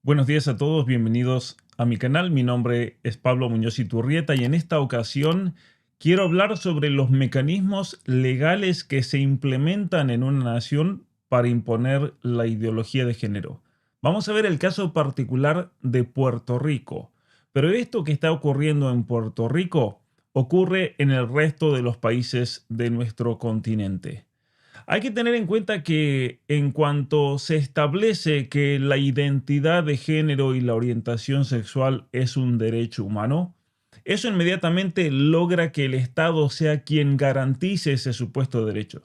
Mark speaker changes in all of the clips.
Speaker 1: Buenos días a todos, bienvenidos a mi canal. Mi nombre es Pablo Muñoz Iturrieta y en esta ocasión quiero hablar sobre los mecanismos legales que se implementan en una nación para imponer la ideología de género. Vamos a ver el caso particular de Puerto Rico, pero esto que está ocurriendo en Puerto Rico ocurre en el resto de los países de nuestro continente. Hay que tener en cuenta que en cuanto se establece que la identidad de género y la orientación sexual es un derecho humano, eso inmediatamente logra que el Estado sea quien garantice ese supuesto derecho.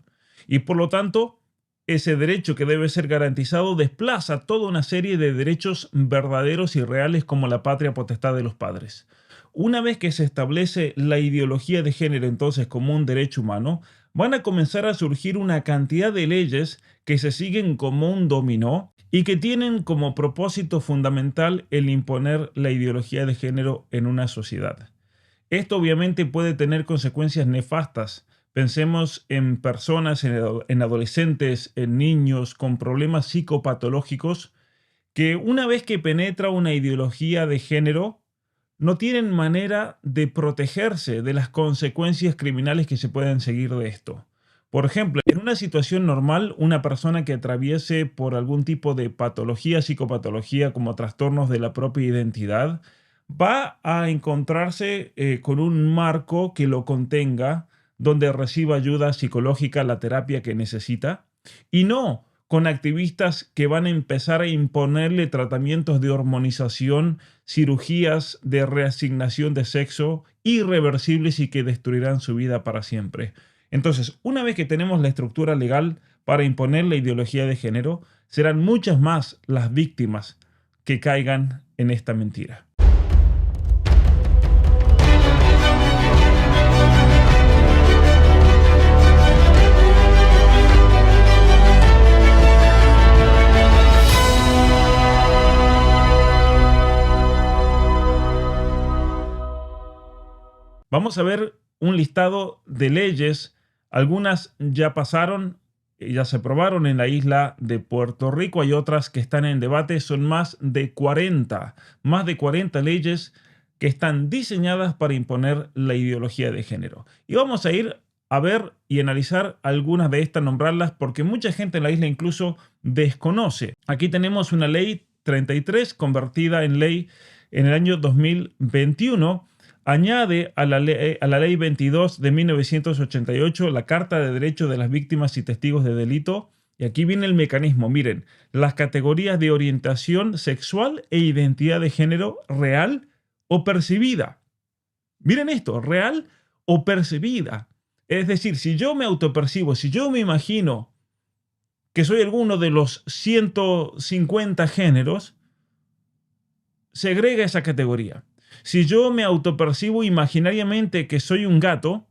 Speaker 1: Y por lo tanto, ese derecho que debe ser garantizado desplaza toda una serie de derechos verdaderos y reales como la patria potestad de los padres. Una vez que se establece la ideología de género entonces como un derecho humano, van a comenzar a surgir una cantidad de leyes que se siguen como un dominó y que tienen como propósito fundamental el imponer la ideología de género en una sociedad. Esto obviamente puede tener consecuencias nefastas. Pensemos en personas, en adolescentes, en niños con problemas psicopatológicos que una vez que penetra una ideología de género, no tienen manera de protegerse de las consecuencias criminales que se pueden seguir de esto. Por ejemplo, en una situación normal, una persona que atraviese por algún tipo de patología, psicopatología, como trastornos de la propia identidad, va a encontrarse con un marco que lo contenga, donde reciba ayuda psicológica, la terapia que necesita, y no con activistas que van a empezar a imponerle tratamientos de hormonización, cirugías de reasignación de sexo irreversibles y que destruirán su vida para siempre. Entonces, una vez que tenemos la estructura legal para imponer la ideología de género, serán muchas más las víctimas que caigan en esta mentira. Vamos a ver un listado de leyes. Algunas ya pasaron, ya se aprobaron en la isla de Puerto Rico. Hay otras que están en debate. Son más de 40 leyes que están diseñadas para imponer la ideología de género. Y vamos a ir a ver y analizar algunas de estas, nombrarlas, porque mucha gente en la isla incluso desconoce. Aquí tenemos una ley 33 convertida en ley en el año 2021. Añade a la ley 22 de 1988 la Carta de Derechos de las Víctimas y Testigos de Delito. Y aquí viene el mecanismo. Miren, las categorías de orientación sexual e identidad de género real o percibida. Miren esto, real o percibida. Es decir, si yo me autopercibo, si yo me imagino que soy alguno de los 150 géneros, segrega esa categoría. Si yo me autopercibo imaginariamente que soy un gato,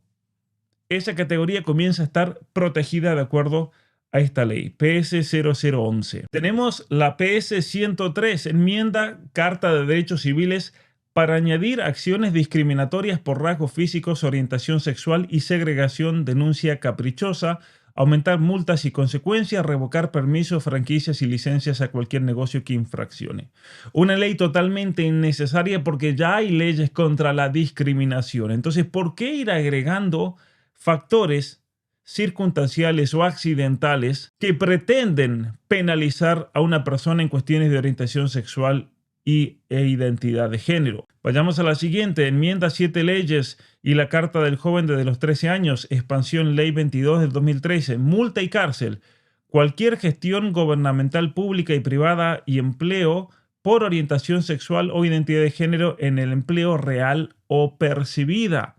Speaker 1: esa categoría comienza a estar protegida de acuerdo a esta ley, PS 0011. Tenemos la PS 103, enmienda Carta de Derechos Civiles para añadir acciones discriminatorias por rasgos físicos, orientación sexual y segregación, denuncia caprichosa, aumentar multas y consecuencias, revocar permisos, franquicias y licencias a cualquier negocio que infraccione. Una ley totalmente innecesaria porque ya hay leyes contra la discriminación. Entonces, ¿por qué ir agregando factores circunstanciales o accidentales que pretenden penalizar a una persona en cuestiones de orientación sexual e identidad de género? Vayamos a la siguiente, enmienda 7 leyes y la Carta del Joven desde los 13 años, expansión Ley 22 del 2013, multa y cárcel. Cualquier gestión gubernamental pública y privada y empleo por orientación sexual o identidad de género en el empleo real o percibida.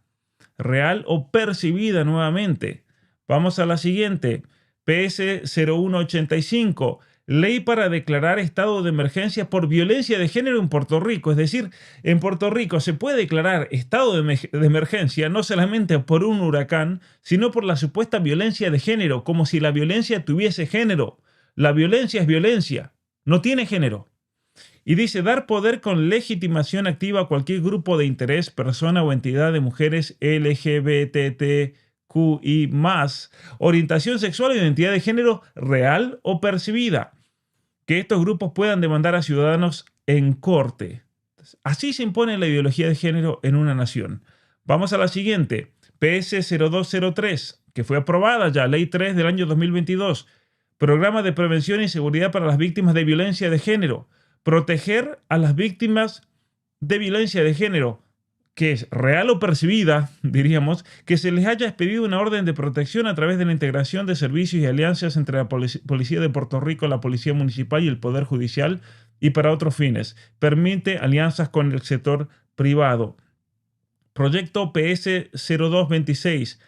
Speaker 1: Real o percibida nuevamente. Vamos a la siguiente, PS 0185. Ley para declarar estado de emergencia por violencia de género en Puerto Rico. Es decir, en Puerto Rico se puede declarar estado de emergencia no solamente por un huracán, sino por la supuesta violencia de género, como si la violencia tuviese género. La violencia es violencia, no tiene género. Y dice, dar poder con legitimación activa a cualquier grupo de interés, persona o entidad de mujeres LGBTQI+, orientación sexual o identidad de género real o percibida. Que estos grupos puedan demandar a ciudadanos en corte. Así se impone la ideología de género en una nación. Vamos a la siguiente, PS 0203, que fue aprobada ya, Ley 3 del año 2022. Programa de prevención y seguridad para las víctimas de violencia de género. Proteger a las víctimas de violencia de género, que es real o percibida, diríamos, que se les haya expedido una orden de protección a través de la integración de servicios y alianzas entre la Policía de Puerto Rico, la Policía Municipal y el Poder Judicial, y para otros fines. Permite alianzas con el sector privado. Proyecto PS 0226.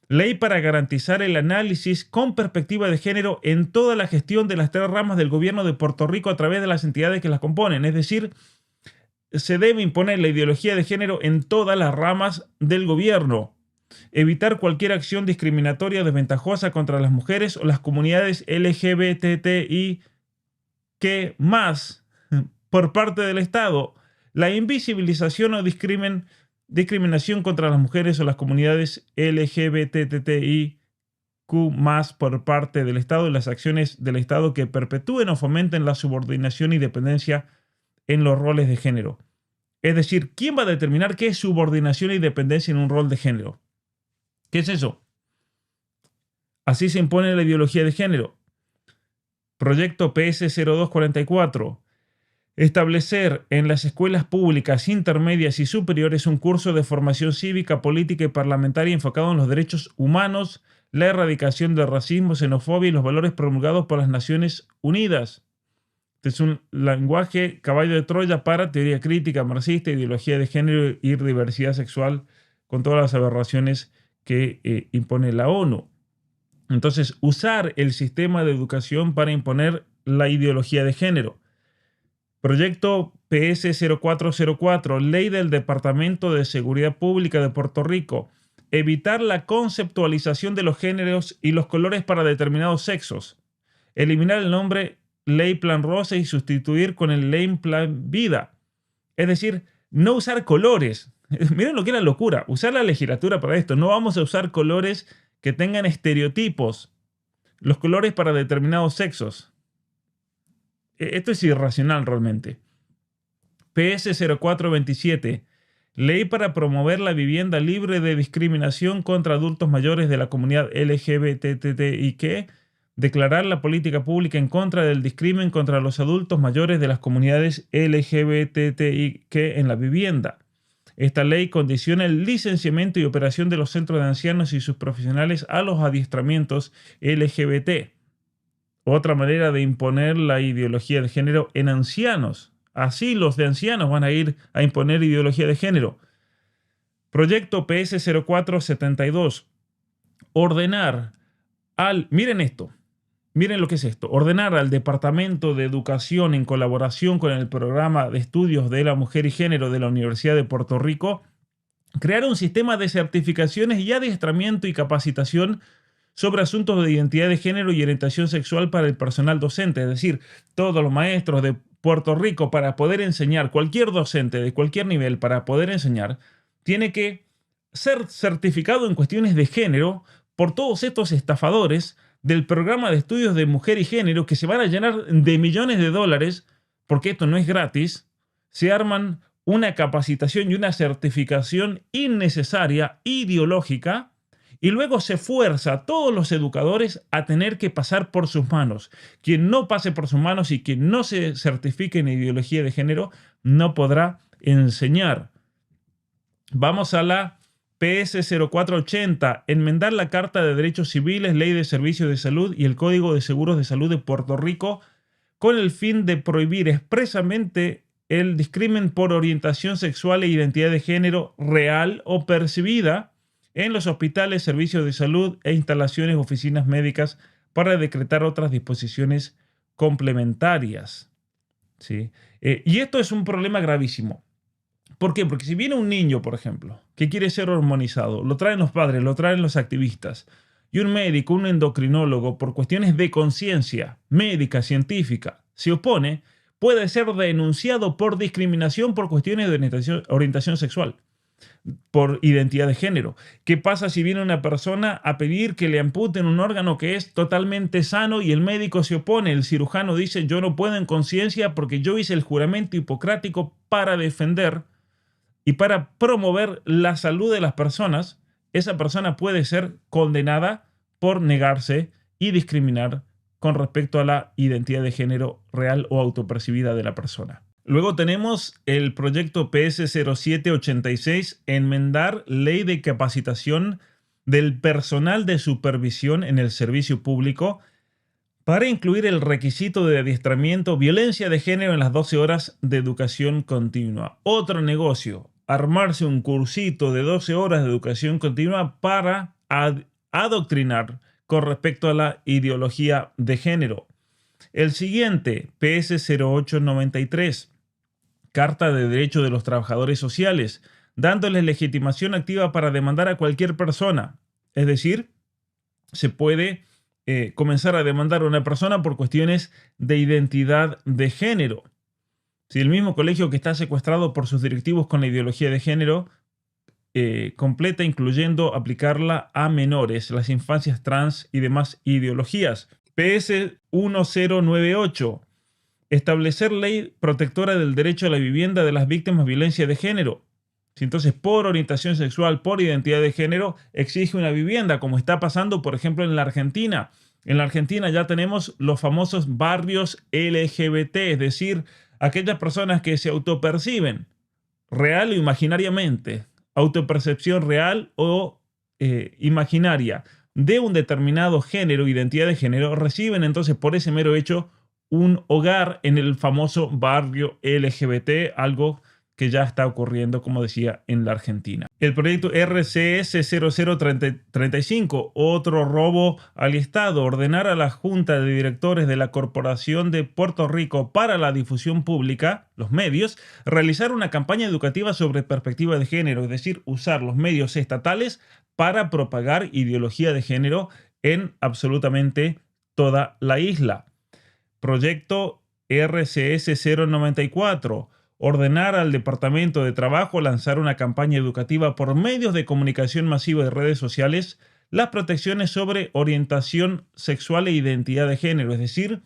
Speaker 1: Ley para garantizar el análisis con perspectiva de género en toda la gestión de las tres ramas del gobierno de Puerto Rico a través de las entidades que las componen. Es decir, se debe imponer la ideología de género en todas las ramas del gobierno. Evitar cualquier acción discriminatoria o desventajosa contra las mujeres o las comunidades LGBTI que más por parte del Estado. La invisibilización o discriminación contra las mujeres o las comunidades LGBTI más por parte del Estado y las acciones del Estado que perpetúen o fomenten la subordinación y dependencia en los roles de género. Es decir, ¿quién va a determinar qué es subordinación y dependencia en un rol de género? ¿Qué es eso? Así se impone la ideología de género. Proyecto PS 0244. Establecer en las escuelas públicas, intermedias y superiores un curso de formación cívica, política y parlamentaria enfocado en los derechos humanos, la erradicación del racismo, xenofobia y los valores promulgados por las Naciones Unidas. Este es un lenguaje caballo de Troya para teoría crítica, marxista, ideología de género y diversidad sexual, con todas las aberraciones que impone la ONU. Entonces, usar el sistema de educación para imponer la ideología de género. Proyecto PS 0404, Ley del Departamento de Seguridad Pública de Puerto Rico. Evitar la conceptualización de los géneros y los colores para determinados sexos. Eliminar el nombre Ley Plan Rosa y sustituir con el Ley Plan Vida. Es decir, no usar colores. Miren lo que es la locura. Usar la legislatura para esto. No vamos a usar colores que tengan estereotipos. Los colores para determinados sexos. Esto es irracional realmente. PS 0427. Ley para promover la vivienda libre de discriminación contra adultos mayores de la comunidad LGBTIQ. Declarar la política pública en contra del discrimen contra los adultos mayores de las comunidades LGBTIQ en la vivienda. Esta ley condiciona el licenciamiento y operación de los centros de ancianos y sus profesionales a los adiestramientos LGBT. Otra manera de imponer la ideología de género en ancianos. Así los de ancianos van a ir a imponer ideología de género. Proyecto PS 0472. Ordenar al... Miren esto. Miren lo que es esto. Ordenar al Departamento de Educación en colaboración con el Programa de Estudios de la Mujer y Género de la Universidad de Puerto Rico crear un sistema de certificaciones y adiestramiento y capacitación sobre asuntos de identidad de género y orientación sexual para el personal docente. Es decir, todos los maestros de Puerto Rico, para poder enseñar, cualquier docente de cualquier nivel para poder enseñar, tiene que ser certificado en cuestiones de género por todos estos estafadores del programa de estudios de mujer y género que se van a llenar de millones de dólares, porque esto no es gratis. Se arman una capacitación y una certificación innecesaria, ideológica, y luego se fuerza a todos los educadores a tener que pasar por sus manos. Quien no pase por sus manos y quien no se certifique en ideología de género no podrá enseñar. Vamos a la PS 0480, enmendar la Carta de Derechos Civiles, Ley de Servicios de Salud y el Código de Seguros de Salud de Puerto Rico con el fin de prohibir expresamente el discrimen por orientación sexual e identidad de género real o percibida en los hospitales, servicios de salud e instalaciones, oficinas médicas para decretar otras disposiciones complementarias. ¿Sí? Y esto es un problema gravísimo. ¿Por qué? Porque si viene un niño, por ejemplo, que quiere ser hormonizado, lo traen los padres, lo traen los activistas, y un médico, un endocrinólogo, por cuestiones de conciencia médica, científica, se opone, puede ser denunciado por discriminación por cuestiones de orientación sexual. por identidad de género. ¿Qué pasa si viene una persona a pedir que le amputen un órgano que es totalmente sano y el médico se opone? El cirujano dice: yo no puedo en conciencia porque yo hice el juramento hipocrático para defender y para promover la salud de las personas. Esa persona puede ser condenada por negarse y discriminar con respecto a la identidad de género real o autopercibida de la persona. Luego tenemos el proyecto PS0786, enmendar ley de capacitación del personal de supervisión en el servicio público para incluir el requisito de adiestramiento violencia de género en las 12 horas de educación continua. Otro negocio, armarse un cursito de 12 horas de educación continua para adoctrinar con respecto a la ideología de género. El siguiente, PS0893, Carta de Derecho de los Trabajadores Sociales, dándoles legitimación activa para demandar a cualquier persona. Es decir, se puede comenzar a demandar a una persona por cuestiones de identidad de género. Si el mismo colegio que está secuestrado por sus directivos con la ideología de género completa, incluyendo aplicarla a menores, las infancias trans y demás ideologías. PS1098. Establecer ley protectora del derecho a la vivienda de las víctimas de violencia de género. Si entonces por orientación sexual, por identidad de género, exige una vivienda, como está pasando, por ejemplo, en la Argentina. En la Argentina ya tenemos los famosos barrios LGBT, es decir, aquellas personas que se autoperciben real o imaginariamente, autopercepción real o imaginaria de un determinado género, identidad de género, reciben entonces por ese mero hecho un hogar en el famoso barrio LGBT, algo que ya está ocurriendo, como decía, en la Argentina. El proyecto RCS 0035, otro robo al Estado, ordenar a la Junta de Directores de la Corporación de Puerto Rico para la Difusión Pública, los medios, realizar una campaña educativa sobre perspectiva de género, es decir, usar los medios estatales para propagar ideología de género en absolutamente toda la isla. Proyecto RCS 094. Ordenar al Departamento de Trabajo lanzar una campaña educativa por medios de comunicación masiva y redes sociales, las protecciones sobre orientación sexual e identidad de género, es decir,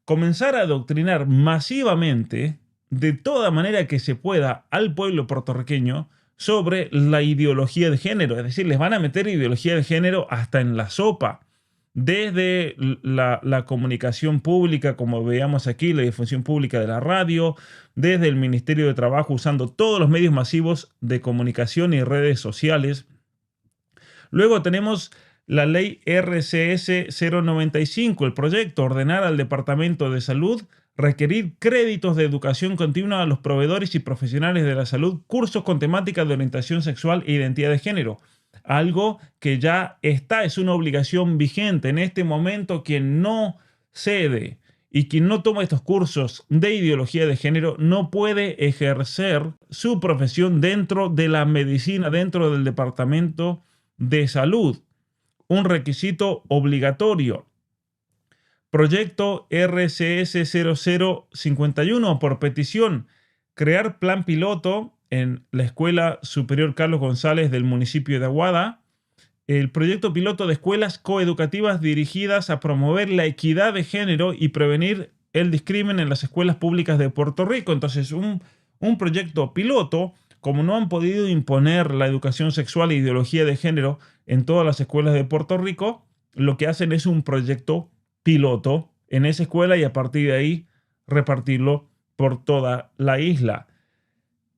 Speaker 1: comenzar a adoctrinar masivamente, de toda manera que se pueda, al pueblo puertorriqueño sobre la ideología de género, es decir, les van a meter ideología de género hasta en la sopa. Desde la comunicación pública, como veíamos aquí, la difusión pública de la radio, desde el Ministerio de Trabajo usando todos los medios masivos de comunicación y redes sociales. Luego tenemos la ley RCS 095, el proyecto ordenar al Departamento de Salud requerir créditos de educación continua a los proveedores y profesionales de la salud, cursos con temática de orientación sexual e identidad de género. Algo que ya está, es una obligación vigente. En este momento, quien no cede y quien no toma estos cursos de ideología de género no puede ejercer su profesión dentro de la medicina, dentro del departamento de salud. Un requisito obligatorio. Proyecto RCS 0051 por petición. Crear plan piloto en la Escuela Superior Carlos González del municipio de Aguada, el proyecto piloto de escuelas coeducativas dirigidas a promover la equidad de género y prevenir el discrimen en las escuelas públicas de Puerto Rico. Entonces, un proyecto piloto, como no han podido imponer la educación sexual e ideología de género en todas las escuelas de Puerto Rico, lo que hacen es un proyecto piloto en esa escuela y a partir de ahí repartirlo por toda la isla.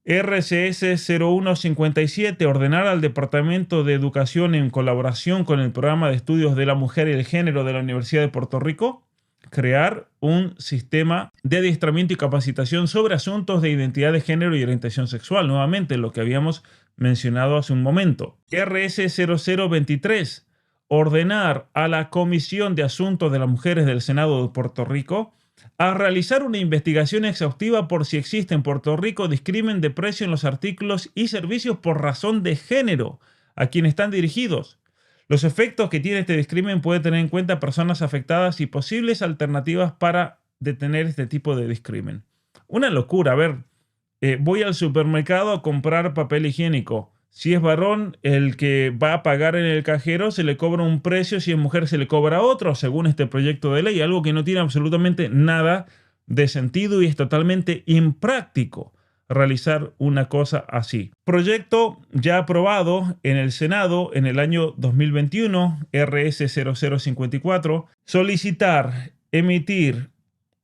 Speaker 1: RCS 0157, ordenar al Departamento de Educación en colaboración con el Programa de Estudios de la Mujer y el Género de la Universidad de Puerto Rico, crear un sistema de adiestramiento y capacitación sobre asuntos de identidad de género y orientación sexual. Nuevamente, lo que habíamos mencionado hace un momento. RS 0023, ordenar a la Comisión de Asuntos de las Mujeres del Senado de Puerto Rico a realizar una investigación exhaustiva por si existe en Puerto Rico discrimen de precio en los artículos y servicios por razón de género a quienes están dirigidos. Los efectos que tiene este discrimen puede tener en cuenta personas afectadas y posibles alternativas para detener este tipo de discrimen. Una locura. A ver, voy al supermercado a comprar papel higiénico. Si es varón el que va a pagar en el cajero, se le cobra un precio, si es mujer se le cobra otro, según este proyecto de ley, algo que no tiene absolutamente nada de sentido y es totalmente impráctico realizar una cosa así. Proyecto ya aprobado en el Senado en el año 2021, RS 0054, solicitar emitir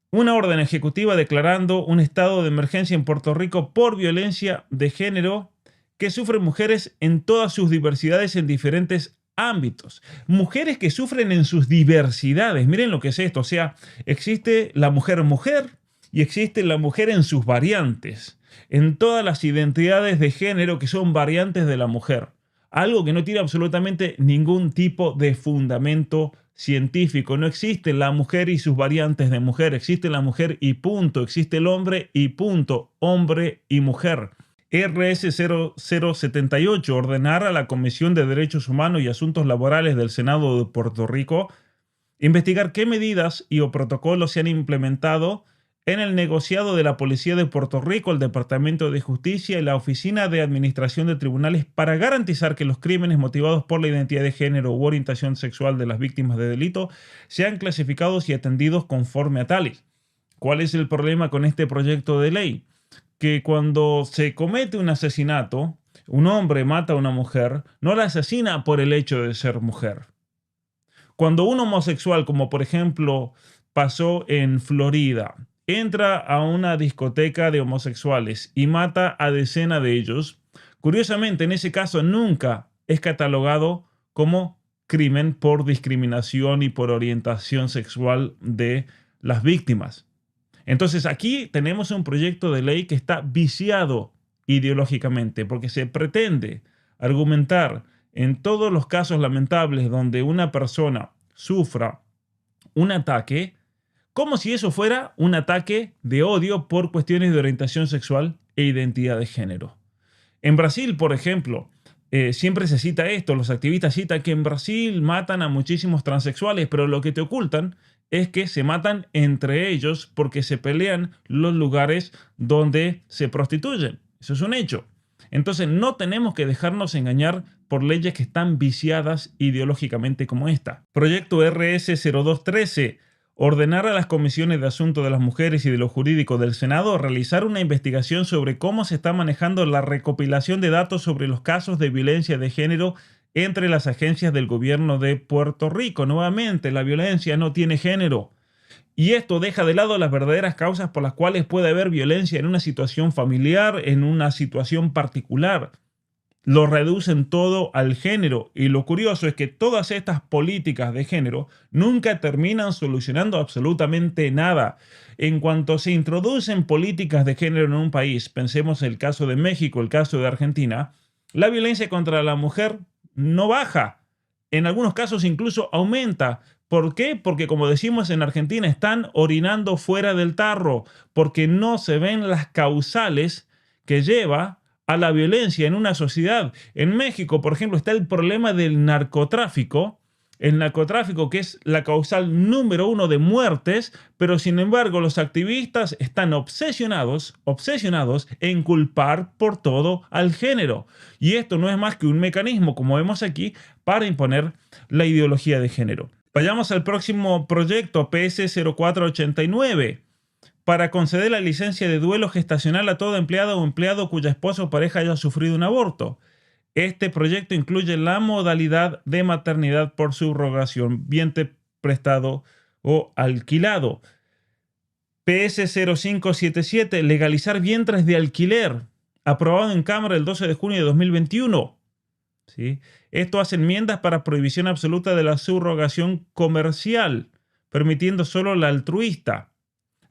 Speaker 1: una orden ejecutiva declarando un estado de emergencia en Puerto Rico por violencia de género que sufren mujeres en todas sus diversidades en diferentes ámbitos. Mujeres que sufren en sus diversidades. Miren lo que es esto. O sea, existe la mujer mujer y existe la mujer en sus variantes. En todas las identidades de género que son variantes de la mujer. Algo que no tiene absolutamente ningún tipo de fundamento científico. No existe la mujer y sus variantes de mujer. Existe la mujer y punto. Existe el hombre y punto. Hombre y mujer. RS 0078 ordenar a la Comisión de Derechos Humanos y Asuntos Laborales del Senado de Puerto Rico investigar qué medidas y o protocolos se han implementado en el negociado de la Policía de Puerto Rico, el Departamento de Justicia y la Oficina de Administración de Tribunales para garantizar que los crímenes motivados por la identidad de género u orientación sexual de las víctimas de delito sean clasificados y atendidos conforme a tales. ¿Cuál es el problema con este proyecto de ley? Que cuando se comete un asesinato, un hombre mata a una mujer, no la asesina por el hecho de ser mujer. Cuando un homosexual, como por ejemplo pasó en Florida, entra a una discoteca de homosexuales y mata a decenas de ellos, curiosamente en ese caso nunca es catalogado como crimen por discriminación y por orientación sexual de las víctimas. Entonces aquí tenemos un proyecto de ley que está viciado ideológicamente porque se pretende argumentar en todos los casos lamentables donde una persona sufra un ataque como si eso fuera un ataque de odio por cuestiones de orientación sexual e identidad de género. En Brasil, por ejemplo, siempre se cita esto, los activistas citan que en Brasil matan a muchísimos transexuales, pero lo que te ocultan es que se matan entre ellos porque se pelean los lugares donde se prostituyen. Eso es un hecho. Entonces no tenemos que dejarnos engañar por leyes que están viciadas ideológicamente como esta. Proyecto RS 0213. Ordenar a las comisiones de asuntos de las mujeres y de lo jurídico del Senado realizar una investigación sobre cómo se está manejando la recopilación de datos sobre los casos de violencia de género entre las agencias del gobierno de Puerto Rico. Nuevamente, la violencia no tiene género. Y esto deja de lado las verdaderas causas por las cuales puede haber violencia en una situación familiar, en una situación particular. Lo reducen todo al género y lo curioso es que todas estas políticas de género nunca terminan solucionando absolutamente nada. En cuanto se introducen políticas de género en un país, pensemos en el caso de México, el caso de Argentina, la violencia contra la mujer no baja. En algunos casos incluso aumenta. ¿Por qué? Porque como decimos en Argentina, están orinando fuera del tarro, porque no se ven las causales que lleva a la violencia en una sociedad. En México, por ejemplo, está el problema del narcotráfico. El narcotráfico que es la causal número 1 de muertes, pero sin embargo los activistas están obsesionados en culpar por todo al género. Y esto no es más que un mecanismo, como vemos aquí, para imponer la ideología de género. Vayamos al próximo proyecto, PS 0489. Para conceder la licencia de duelo gestacional a toda empleada o empleado cuya esposa o pareja haya sufrido un aborto. Este proyecto incluye la modalidad de maternidad por subrogación, vientre prestado o alquilado. PS 0577, legalizar vientres de alquiler, aprobado en Cámara el 12 de junio de 2021. ¿Sí? Esto hace enmiendas para prohibición absoluta de la subrogación comercial, permitiendo solo la altruista,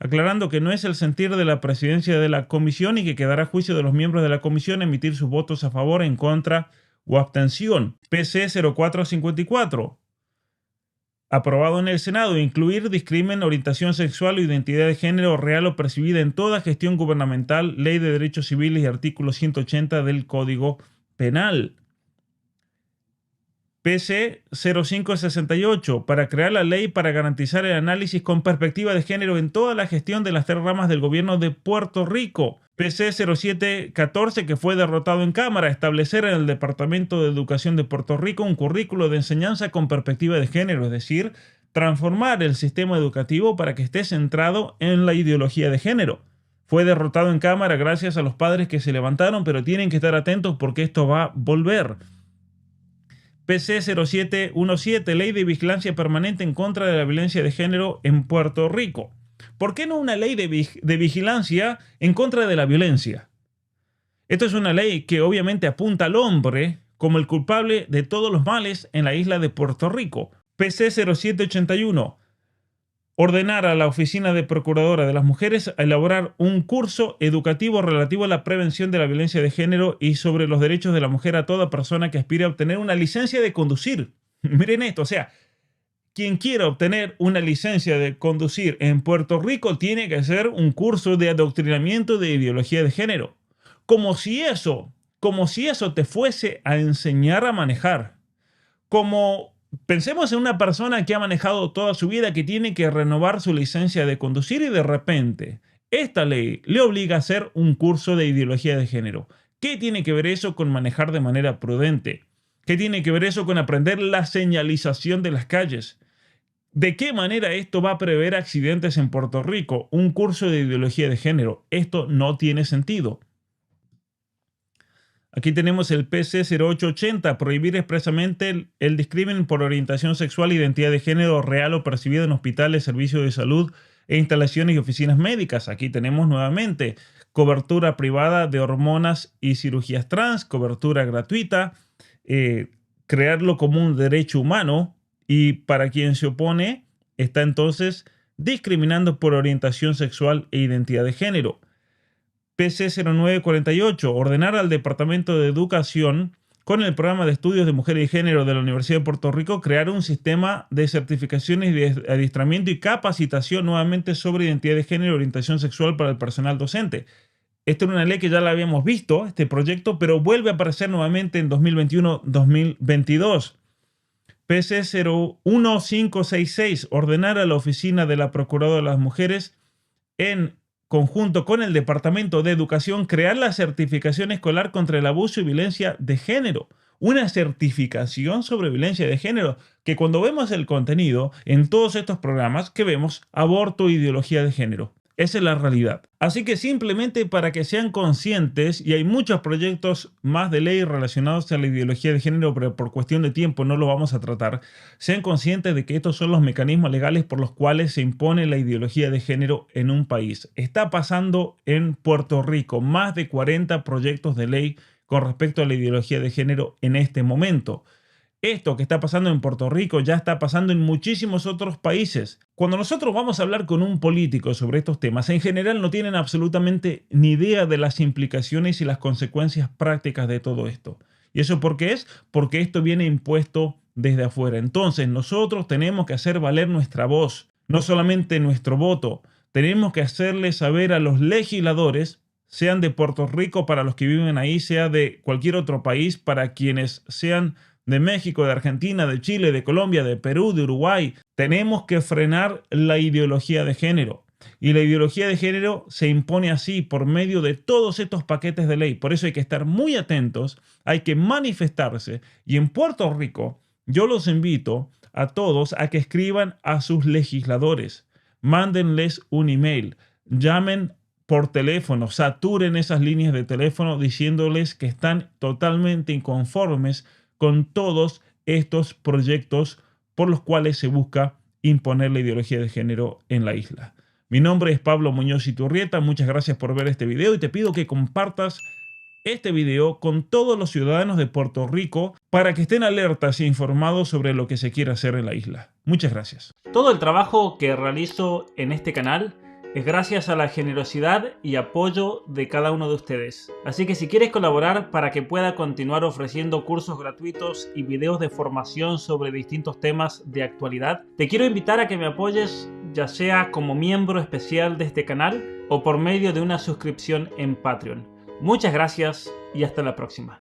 Speaker 1: aclarando que no es el sentir de la presidencia de la comisión y que quedará a juicio de los miembros de la comisión emitir sus votos a favor, en contra o abstención. PC 0454. Aprobado en el Senado, incluir discrimen, orientación sexual o identidad de género real o percibida en toda gestión gubernamental, Ley de Derechos Civiles y artículo 180 del Código Penal. PC 0568, para crear la ley para garantizar el análisis con perspectiva de género en toda la gestión de las 3 ramas del gobierno de Puerto Rico. PC 0714, que fue derrotado en Cámara, establecer en el Departamento de Educación de Puerto Rico un currículo de enseñanza con perspectiva de género, es decir, transformar el sistema educativo para que esté centrado en la ideología de género. Fue derrotado en Cámara gracias a los padres que se levantaron, pero tienen que estar atentos porque esto va a volver. PC 0717, Ley de Vigilancia Permanente en contra de la violencia de género en Puerto Rico. ¿Por qué no una ley de vigilancia en contra de la violencia? Esto es una ley que obviamente apunta al hombre como el culpable de todos los males en la isla de Puerto Rico. PC 0781. Ordenar a la Oficina de Procuradora de las Mujeres a elaborar un curso educativo relativo a la prevención de la violencia de género y sobre los derechos de la mujer a toda persona que aspire a obtener una licencia de conducir. Miren esto, o sea, quien quiera obtener una licencia de conducir en Puerto Rico tiene que hacer un curso de adoctrinamiento de ideología de género. Como si eso te fuese a enseñar a manejar. Pensemos en una persona que ha manejado toda su vida, que tiene que renovar su licencia de conducir y de repente esta ley le obliga a hacer un curso de ideología de género. ¿Qué tiene que ver eso con manejar de manera prudente? ¿Qué tiene que ver eso con aprender la señalización de las calles? ¿De qué manera esto va a prever accidentes en Puerto Rico? Un curso de ideología de género. Esto no tiene sentido. Aquí tenemos el PC 0880, prohibir expresamente el discrimen por orientación sexual, identidad de género real o percibida en hospitales, servicios de salud e instalaciones y oficinas médicas. Aquí tenemos nuevamente cobertura privada de hormonas y cirugías trans, cobertura gratuita, crearlo como un derecho humano, y para quien se opone está entonces discriminando por orientación sexual e identidad de género. PC 0948, ordenar al Departamento de Educación, con el programa de estudios de mujer y género de la Universidad de Puerto Rico, crear un sistema de certificaciones de adiestramiento y capacitación nuevamente sobre identidad de género y orientación sexual para el personal docente. Esta era una ley que ya la habíamos visto, este proyecto, pero vuelve a aparecer nuevamente en 2021-2022. PC 01566, ordenar a la Oficina de la Procuradora de las Mujeres, en conjunto con el Departamento de Educación, crear la certificación escolar contra el abuso y violencia de género. Una certificación sobre violencia de género, que cuando vemos el contenido en todos estos programas, que vemos aborto e ideología de género. Esa es la realidad. Así que simplemente para que sean conscientes, y hay muchos proyectos más de ley relacionados a la ideología de género, pero por cuestión de tiempo no lo vamos a tratar, sean conscientes de que estos son los mecanismos legales por los cuales se impone la ideología de género en un país. Está pasando en Puerto Rico más de 40 proyectos de ley con respecto a la ideología de género en este momento. Esto que está pasando en Puerto Rico ya está pasando en muchísimos otros países. Cuando nosotros vamos a hablar con un político sobre estos temas, en general no tienen absolutamente ni idea de las implicaciones y las consecuencias prácticas de todo esto. ¿Y eso por qué es? Porque esto viene impuesto desde afuera. Entonces nosotros tenemos que hacer valer nuestra voz, no solamente nuestro voto. Tenemos que hacerle saber a los legisladores, sean de Puerto Rico para los que viven ahí, sea de cualquier otro país para quienes sean de México, de Argentina, de Chile, de Colombia, de Perú, de Uruguay. Tenemos que frenar la ideología de género. Y la ideología de género se impone así por medio de todos estos paquetes de ley. Por eso hay que estar muy atentos, hay que manifestarse. Y en Puerto Rico, yo los invito a todos a que escriban a sus legisladores. Mándenles un email, llamen por teléfono, saturen esas líneas de teléfono diciéndoles que están totalmente inconformes con todos estos proyectos por los cuales se busca imponer la ideología de género en la isla. Mi nombre es Pablo Muñoz Iturrieta, muchas gracias por ver este video y te pido que compartas este video con todos los ciudadanos de Puerto Rico para que estén alertas e informados sobre lo que se quiere hacer en la isla. Muchas gracias. Todo el trabajo que realizo en este canal es gracias a la generosidad y apoyo de cada uno de ustedes. Así que si quieres colaborar para que pueda continuar ofreciendo cursos gratuitos y videos de formación sobre distintos temas de actualidad, te quiero invitar a que me apoyes, ya sea como miembro especial de este canal o por medio de una suscripción en Patreon. Muchas gracias y hasta la próxima.